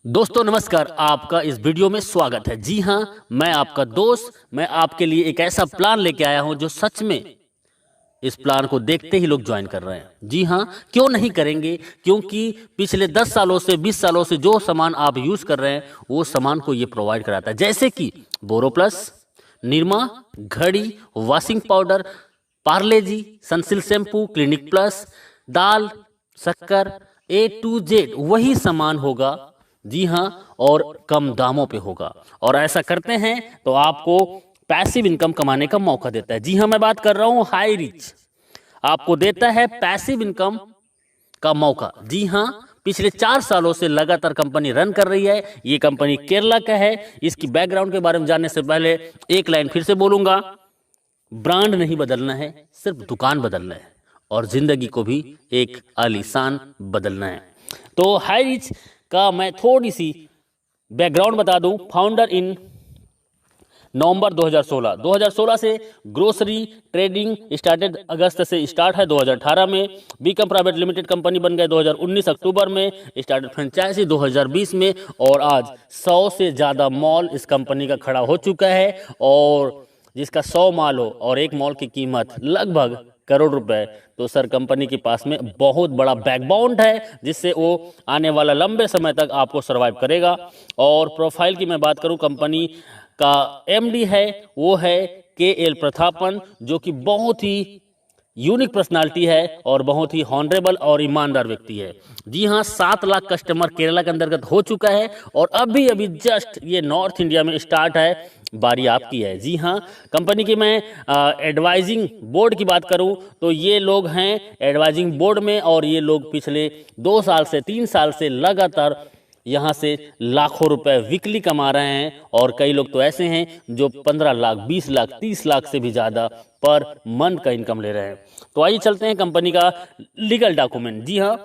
दोस्तों नमस्कार, आपका इस वीडियो में स्वागत है। जी हाँ, मैं आपका दोस्त, मैं आपके लिए एक ऐसा प्लान लेके आया हूं जो सच में इस प्लान को देखते ही लोग ज्वाइन कर रहे हैं। जी हाँ, क्यों नहीं करेंगे? क्योंकि पिछले 10 सालों से 20 सालों से जो सामान आप यूज कर रहे हैं वो सामान को ये प्रोवाइड कराता है, जैसे कि बोरो प्लस, निरमा, घड़ी, वॉशिंग पाउडर, पार्ले जी, सनसिल्क शैम्पू, क्लिनिक प्लस, दाल, शक्कर, A to Z वही सामान होगा। जी हाँ, और कम दामों पे होगा। और ऐसा करते हैं तो आपको पैसिव इनकम कमाने का मौका देता है। जी हाँ, मैं बात कर रहा हूँ हाई रिच, आपको देता है पैसिव इनकम का मौका। जी हाँ, पिछले 4 सालों से लगातार कंपनी रन कर रही है। ये कंपनी केरला का है। इसकी बैकग्राउंड के बारे में जानने से पहले एक लाइन फिर से बोलूंगा, ब्रांड नहीं बदलना है, सिर्फ दुकान बदलना है और जिंदगी को भी एक आलीशान बदलना है। तो हाई रिच का मैं थोड़ी सी बैकग्राउंड बता दूं। फाउंडर इन नवंबर 2016 से ग्रोसरी ट्रेडिंग स्टार्टेड, अगस्त से स्टार्ट है 2018 में। बीकम प्राइवेट लिमिटेड कंपनी बन गए 2019 अक्टूबर में। स्टार्टेड फ्रेंचाइजी 2020 में और आज 100 से ज़्यादा मॉल इस कंपनी का खड़ा हो चुका है। और जिसका 100 मॉल हो और एक मॉल की कीमत लगभग करोड़ रुपए, तो सर कंपनी के पास में बहुत बड़ा बैकबोन है जिससे वो आने वाला लंबे समय तक आपको सरवाइव करेगा। और प्रोफाइल की मैं बात करूं, कंपनी का एमडी है वो है KL प्रतापन, जो कि बहुत ही यूनिक पर्सनालिटी है और बहुत ही हॉनरेबल और ईमानदार व्यक्ति है। जी हाँ, 7 लाख कस्टमर केरला के अंतर्गत हो चुका है और अभी अभी जस्ट ये नॉर्थ इंडिया में स्टार्ट है, बारी आपकी है। जी हाँ, कंपनी की मैं एडवाइजिंग बोर्ड की बात करूं तो ये लोग हैं एडवाइजिंग बोर्ड में और ये लोग पिछले 2 साल से 3 साल से लगातार यहाँ से लाखों रुपए वीकली कमा रहे हैं। और कई लोग तो ऐसे हैं जो 15 लाख, 20 लाख, 30 लाख से भी ज़्यादा पर मंथ का इनकम ले रहे हैं। तो आइए चलते हैं कंपनी का लीगल डॉक्यूमेंट। जी हाँ,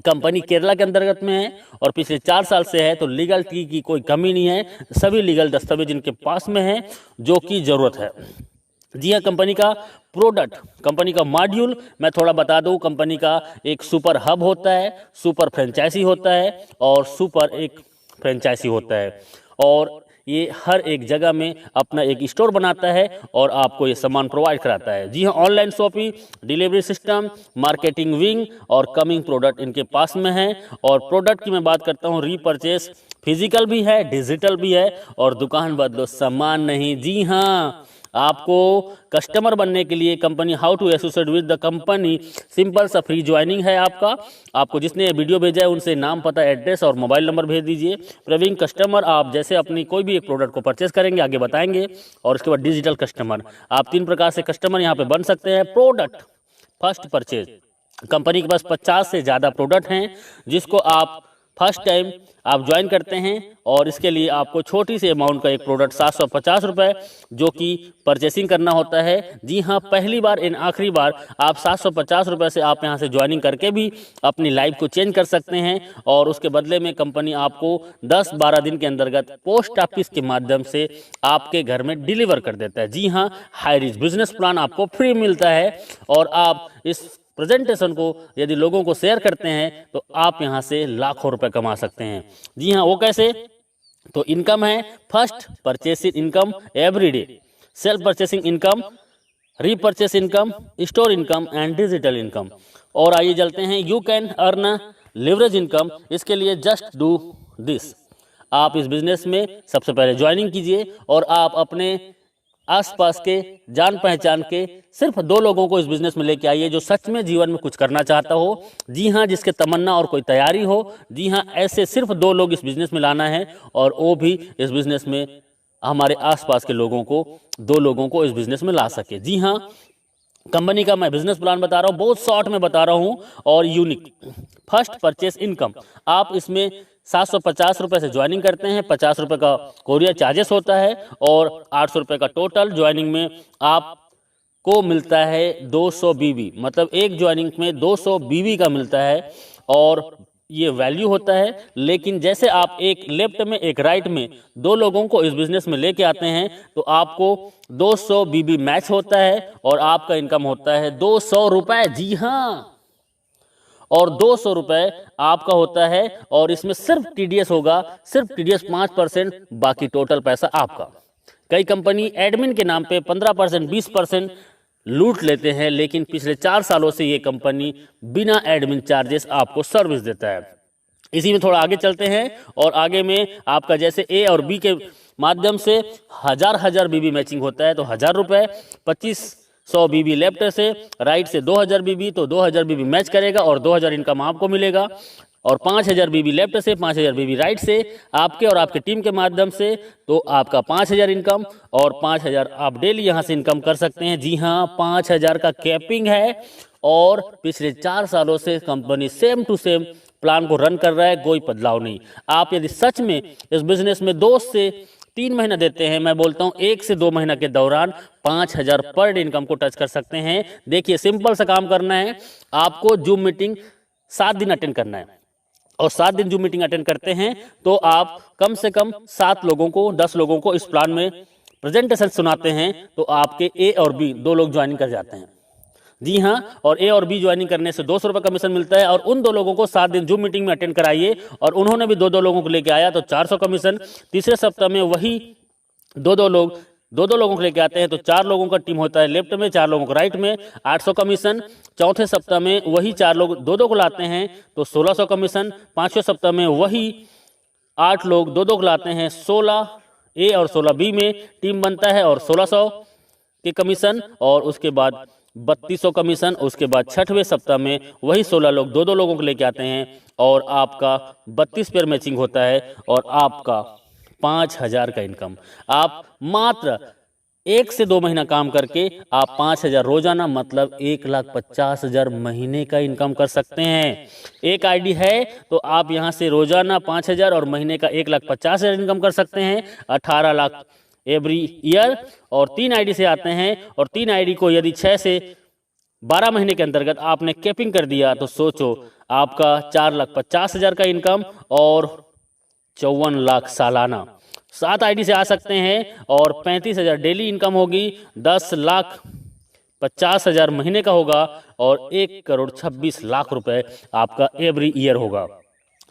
कंपनी केरला के अंतर्गत में है और पिछले 4 साल से है, तो लीगलिटी की कोई कमी नहीं है। सभी लीगल दस्तावेज इनके पास में है जो कि जरूरत है। जी हाँ, कंपनी का प्रोडक्ट, कंपनी का मॉड्यूल मैं थोड़ा बता दूं। कंपनी का एक सुपर हब होता है, सुपर फ्रेंचाइजी होता है और सुपर एक फ्रेंचाइजी होता है। और ये हर एक जगह में अपना एक स्टोर बनाता है और आपको ये सामान प्रोवाइड कराता है। जी हाँ, online shopping, delivery system, marketing wing और कमिंग प्रोडक्ट इनके पास में है। और प्रोडक्ट की मैं बात करता हूँ, रीपरचेस फिजिकल भी है, डिजिटल भी है और दुकान बदलो सामान नहीं। जी हाँ, आपको कस्टमर बनने के लिए company how to associate with the company, simple सा फ्री ज्वाइनिंग है आपको जिसने वीडियो भेजा है उनसे नाम, पता, एड्रेस और मोबाइल नंबर भेज दीजिए। प्रवीण कस्टमर, आप जैसे अपनी कोई भी एक प्रोडक्ट को परचेस करेंगे आगे बताएंगे। और उसके बाद डिजिटल कस्टमर, आप 3 प्रकार से कस्टमर यहाँ पे बन सकते हैं। प्रोडक्ट फर्स्ट परचेज, कंपनी के पास 50 से ज़्यादा प्रोडक्ट हैं जिसको आप फर्स्ट टाइम आप ज्वाइन करते हैं और इसके लिए आपको छोटी सी अमाउंट का एक प्रोडक्ट 750 रुपये जो कि परचेसिंग करना होता है। जी हाँ, पहली बार इन आखिरी बार आप 750 रुपये से आप यहाँ से ज्वाइनिंग करके भी अपनी लाइफ को चेंज कर सकते हैं। और उसके बदले में कंपनी आपको 10-12 दिन के अंतर्गत पोस्ट ऑफिस के माध्यम से आपके घर में डिलीवर कर देता है। जी हाँ, हाई रिच बिजनेस प्लान आपको फ्री मिलता है और आप इस प्रेजेंटेशन को यदि लोगों को शेयर करते हैं तो आप यहां से लाखों रुपए कमा सकते हैं। जी हाँ, वो कैसे? तो इनकम है first purchasing income everyday, self purchasing income, repurchase income, store income and digital income. और आइए चलते हैं, you can earn leverage income. इसके लिए जस्ट डू दिस, आप इस बिजनेस में सबसे पहले ज्वाइनिंग कीजिए और आप अपने आसपास के जान पहचान के सिर्फ 2 लोगों को इस बिजनेस में लेके आइए जो सच में जीवन में कुछ करना चाहता हो। जी हाँ, जिसके तमन्ना और कोई तैयारी हो। जी हाँ, ऐसे सिर्फ 2 लोग इस बिजनेस में लाना है और वो भी इस बिजनेस में हमारे आसपास के लोगों को, 2 लोगों को इस बिजनेस में ला सके। जी हाँ, कंपनी का मैं बिजनेस प्लान बता रहा हूँ, बहुत शॉर्ट में बता रहा हूँ और यूनिक। फर्स्ट परचेस इनकम, आप इसमें 750 रुपये से ज्वाइनिंग करते हैं, 50 रुपये का कोरियर चार्जेस होता है और 800 रुपये का टोटल ज्वाइनिंग में आपको मिलता है 200 बीबी, मतलब एक ज्वाइनिंग में 200 बीबी का मिलता है और ये वैल्यू होता है। लेकिन जैसे आप एक लेफ्ट में एक राइट में 2 लोगों को इस बिजनेस में लेके आते हैं तो आपको 200 बीबी मैच होता है और आपका इनकम होता है 200 रुपये। जी हाँ, और 200 रुपये आपका होता है। और इसमें सिर्फ टीडीएस होगा, सिर्फ टीडीएस 5%, बाकी टोटल पैसा आपका। कई कंपनी एडमिन के नाम पे 15%, 20% लूट लेते हैं, लेकिन पिछले 4 सालों से ये कंपनी बिना एडमिन चार्जेस आपको सर्विस देता है। इसी में थोड़ा आगे चलते हैं और आगे में आपका जैसे ए और बी के माध्यम से हजार बीबी मैचिंग होता है तो 1000 रुपये, 2500 बीबी लेफ्ट से राइट से 2000 बीबी, तो 2000 बीबी मैच करेगा और 2000 इनकम आपको मिलेगा। और 5000 बीबी लेफ्ट से, 5000 बीबी राइट से आपके और आपके टीम के माध्यम से, तो आपका 5000 इनकम और 5000 आप डेली यहाँ से इनकम कर सकते हैं। जी हाँ, 5000 का कैपिंग है और पिछले 4 सालों से company same to same plan को रन कर रहा है, कोई बदलाव नहीं। आप यदि सच में इस बिजनेस में 2 से 3 महीना देते हैं, मैं बोलता हूं 1 से 2 महीना के दौरान 5000 पर डे इनकम को टच कर सकते हैं। देखिए, सिंपल सा काम करना है, आपको जूम मीटिंग 7 दिन अटेंड करना है और 7 दिन जूम मीटिंग अटेंड करते हैं तो आप कम से कम 7 लोगों को, 10 लोगों को इस प्लान में प्रेजेंटेशन सुनाते हैं तो आपके ए और बी 2 लोग ज्वाइनिंग कर जाते हैं। जी हाँ, और ए और बी ज्वाइनिंग करने से 200 रुपये कमीशन मिलता है। और उन 2 लोगों को 7 दिन जूम मीटिंग में अटेंड कराइए और उन्होंने भी 2-2 लोगों को लेके आया तो 400 कमीशन। तीसरे सप्ताह में वही 2-2 लोगों को लेके आते हैं तो 4 लोगों का टीम होता है लेफ्ट में, 4 लोगों को राइट में, 800 कमीशन। चौथे सप्ताह में वही 4 लोग 2-2 को लाते हैं तो 1600 कमीशन। 5वें सप्ताह में वही 8 लोग 2-2 को लाते हैं, 16 ए और 16 बी में टीम बनता है और 1600 के कमीशन। और उसके बाद 3200 कमीशन। उसके बाद 6वें सप्ताह में वही 16 लोग 2-2 लोगों को लेके आते हैं और आपका 32 पेयर मैचिंग होता है और आपका 5000 का इनकम। आप मात्र 1 से 2 महीना काम करके आप 5000 रोजाना मतलब 1,50,000 महीने का इनकम कर सकते हैं। एक आईडी है तो आप यहां से रोजाना 5000 और महीने का 1,50,000 इनकम कर सकते हैं, 18 लाख एवरी ईयर। और 3 आईडी से आते हैं और 3 आईडी को यदि 6 से 12 महीने के अंतर्गत आपने कैपिंग कर दिया तो सोचो आपका 4,50,000 का इनकम और 54 लाख सालाना। 7 आईडी से आ सकते हैं और 35,000 डेली इनकम होगी, 10,50,000 महीने का होगा और 1,26,00,000 रुपए आपका एवरी ईयर होगा।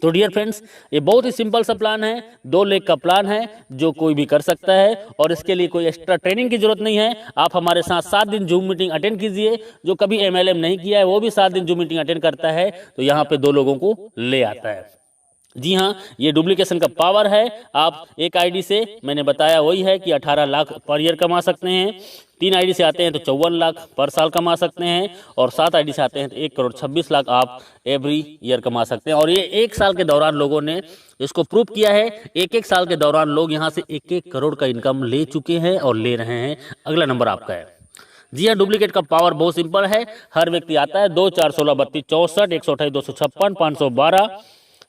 तो डियर फ्रेंड्स, ये बहुत ही सिंपल सा प्लान है, 2 लाख का प्लान है जो कोई भी कर सकता है और इसके लिए कोई एक्स्ट्रा ट्रेनिंग की जरूरत नहीं है। आप हमारे साथ 7 दिन जूम मीटिंग अटेंड कीजिए। जो कभी एमएलएम नहीं किया है वो भी 7 दिन जूम मीटिंग अटेंड करता है तो यहाँ पे 2 लोगों को ले आता है। जी हाँ, ये डुप्लीकेशन का पावर है। आप एक आईडी से, मैंने बताया वही है कि 18 लाख पर ईयर कमा सकते हैं। 3 आईडी से आते हैं तो 54 लाख पर साल कमा सकते हैं और 7 आईडी से आते हैं तो 1,26,00,000 आप एवरी ईयर कमा सकते हैं। और ये 1 साल के दौरान लोगों ने इसको प्रूव किया है। 1-1 साल के दौरान लोग यहाँ से 1-1 करोड़ का इनकम ले चुके हैं और ले रहे हैं। अगला नंबर आपका है। जी हाँ, डुप्लीकेट का पावर बहुत सिंपल है। हर व्यक्ति आता है 2, 4, 16, 32, 64, 128, 256, 512,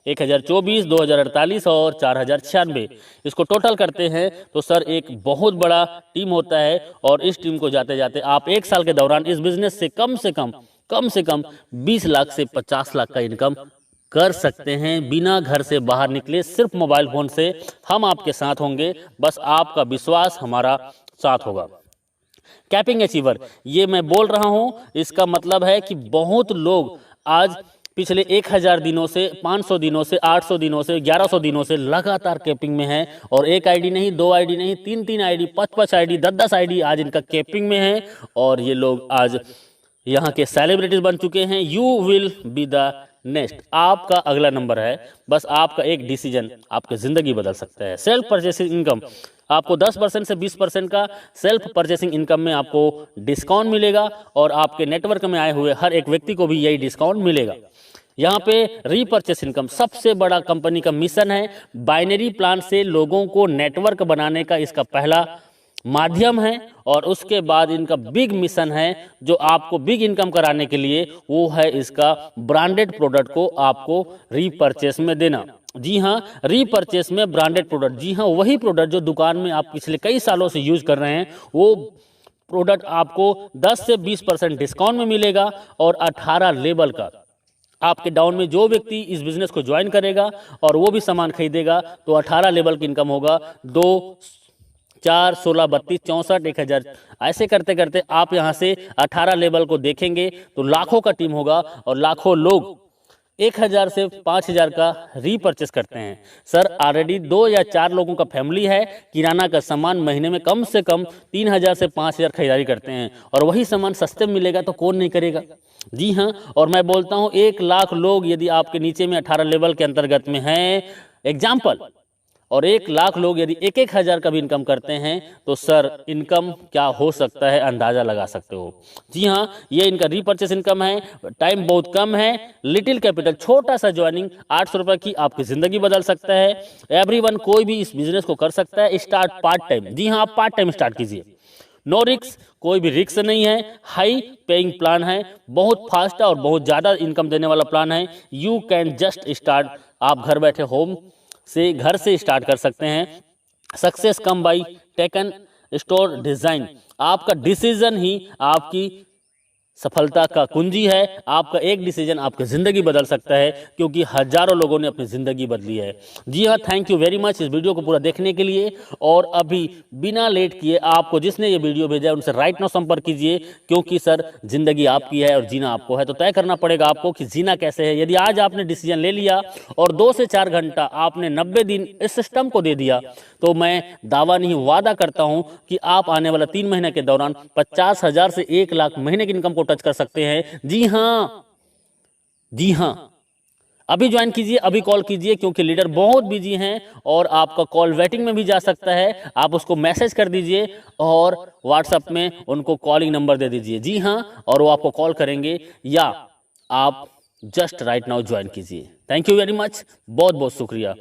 1024, 2048 और 4096। इसको टोटल करते हैं तो सर एक बहुत बड़ा टीम होता है और इस टीम को जाते जाते आप 1 साल के दौरान इस बिजनेस से कम से कम 20 लाख से 50 लाख का इनकम कर सकते हैं बिना घर से बाहर निकले। सिर्फ मोबाइल फोन से हम आपके साथ होंगे, बस आपका विश्वास हमारा साथ होगा। कैपिंग अचीवर, ये मैं बोल रहा हूं, इसका मतलब है कि बहुत लोग आज पिछले 1000 दिनों से, 500 दिनों से, 800 दिनों से, 1100 दिनों से लगातार कैपिंग में है और 1 आईडी नहीं, 2 आईडी नहीं, 3-3 आईडी, 5-5 आईडी, 10-10 आईडी आज इनका कैपिंग में है और ये लोग आज यहाँ के सेलिब्रिटीज बन चुके हैं। You will be the next, आपका अगला नंबर है। बस आपका एक डिसीजन आपकी जिंदगी बदल सकता है। सेल्फ परचेसिंग इनकम, आपको 10% से 20% का सेल्फ परचेसिंग इनकम में आपको डिस्काउंट मिलेगा और आपके नेटवर्क में आए हुए हर एक व्यक्ति को भी यही डिस्काउंट मिलेगा। यहाँ पे रीपर्चेस इनकम सबसे बड़ा कंपनी का मिशन है। बाइनरी प्लान से लोगों को नेटवर्क बनाने का इसका पहला माध्यम है और उसके बाद इनका बिग मिशन है जो आपको बिग इनकम कराने के लिए, वो है इसका ब्रांडेड प्रोडक्ट को आपको रीपर्चेस में देना। जी हाँ, रीपर्चेस में ब्रांडेड प्रोडक्ट, जी हाँ, वही प्रोडक्ट जो दुकान में आप पिछले कई सालों से यूज कर रहे हैं, वो प्रोडक्ट आपको 10 से 20% डिस्काउंट में मिलेगा और 18 लेवल का आपके डाउन में जो व्यक्ति इस बिजनेस को ज्वाइन करेगा और वो भी सामान खरीदेगा तो 18 लेवल की इनकम होगा। 2, 4, 16, 32, 64, 1000 ऐसे करते करते आप यहाँ से 18 लेवल को देखेंगे तो लाखों का टीम होगा और लाखों लोग 1000 से 5000 का रीपरचेस करते हैं। सर ऑलरेडी 2 या 4 लोगों का फैमिली है, किराना का सामान महीने में कम से कम 3000 से 5000 खरीदारी करते हैं और वही सामान सस्ते में मिलेगा तो कौन नहीं करेगा। जी हाँ, और मैं बोलता हूँ 1 लाख लोग यदि आपके नीचे में 18 लेवल के अंतर्गत में हैं एग्जाम्पल, और 1 लाख लोग यदि 1-1 हज़ार का भी इनकम करते हैं तो सर इनकम क्या हो सकता है अंदाज़ा लगा सकते हो। जी हाँ, ये इनका रीपरचेस इनकम है, टाइम बहुत कम है, लिटिल कैपिटल, छोटा सा ज्वाइनिंग 800 रुपये की आपकी ज़िंदगी बदल सकता है। एवरीवन कोई भी इस बिजनेस को कर सकता है, स्टार्ट पार्ट टाइम। जी हाँ, आप पार्ट टाइम स्टार्ट कीजिए, नो रिक्स, कोई भी रिक्स नहीं है, हाई पेइंग प्लान है, बहुत फास्ट और बहुत ज़्यादा इनकम देने वाला प्लान है। यू कैन जस्ट स्टार्ट, आप घर बैठे घर से स्टार्ट कर सकते हैं। Success come by taken store design, आपका डिसीजन ही आपकी सफलता का कुंजी है। आपका एक डिसीजन आपकी ज़िंदगी बदल सकता है, क्योंकि हजारों लोगों ने अपनी ज़िंदगी बदली है। जी हाँ, थैंक यू वेरी मच इस वीडियो को पूरा देखने के लिए। और अभी बिना लेट किए आपको जिसने ये वीडियो भेजा है उनसे राइट नाउ संपर्क कीजिए, क्योंकि सर ज़िंदगी आपकी है और जीना आपको है, तो तय करना पड़ेगा आपको कि जीना कैसे है। यदि आज आपने डिसीजन ले लिया और 2 से 4 घंटा आपने 90 दिन इस सिस्टम को दे दिया, तो मैं दावा नहीं वादा करता हूं कि आप आने वाला 3 महीने के दौरान 50,000 से 1 लाख महीने की इनकम को टच कर सकते हैं। जी हाँ, जी हाँ, अभी ज्वाइन कीजिए, अभी कॉल कीजिए, क्योंकि लीडर बहुत बिजी हैं और आपका कॉल वेटिंग में भी जा सकता है। आप उसको मैसेज कर दीजिए और व्हाट्सएप में उनको कॉलिंग नंबर दे दीजिए। जी हाँ, और वो आपको कॉल करेंगे, या आप जस्ट राइट नाउ ज्वाइन कीजिए। थैंक यू वेरी मच, बहुत बहुत शुक्रिया।